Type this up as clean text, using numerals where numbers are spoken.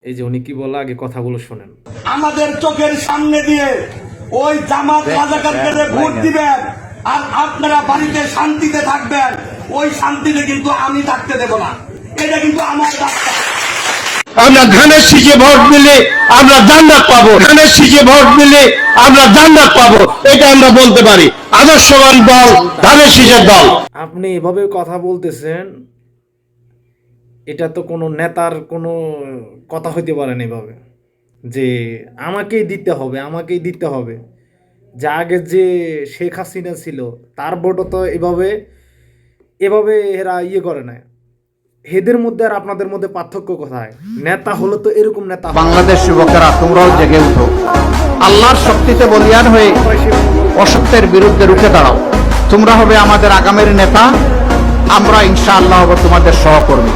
এই যে উনি কি বলে আগে কথাগুলো শোনেন। আমাদের চোখের সামনে দিয়ে ওই জামাত রাজাকারকে ভোট দিবেন আর আপনারা বাড়িতে শান্তিতে থাকবেন, ওই শান্তিতে কিন্তু আমি থাকতে দেব না। এটা কিন্তু আমার রাস্তা। আমরা ধানের শীষে ভোট দিলে আমরা জান্নাত পাবো, ধানের শীষে ভোট দিলে আমরা জান্নাত পাবো, এটা আমরা বলতে পারি। আদর্শবান দল ধানের শীষের দল। আপনি এভাবে কথা বলতেছেন, এটা তো কোনো নেতার কোনো কথা হইতে পারে না এভাবে, যে আমাকেই দিতে হবে, আমাকেই দিতে হবে। যা আগে যে শেখ হাসিনা ছিল তার ভোটও তো এভাবে এরা ইয়ে করে না। এদের মধ্যে আর আপনাদের মধ্যে পার্থক্য কোথায়? নেতা হলো তো এরকম নেতা। বাংলাদেশ যুবকেরা, তোমরাও জেগে উঠো, আল্লাহর শক্তিতে বলিয়ান হয়ে অসত্যের বিরুদ্ধে রুখে দাঁড়াও। তোমরা হবে আমাদের আগামীর নেতা, আমরা ইনশাআল্লাহ হব তোমাদের সহকর্মী।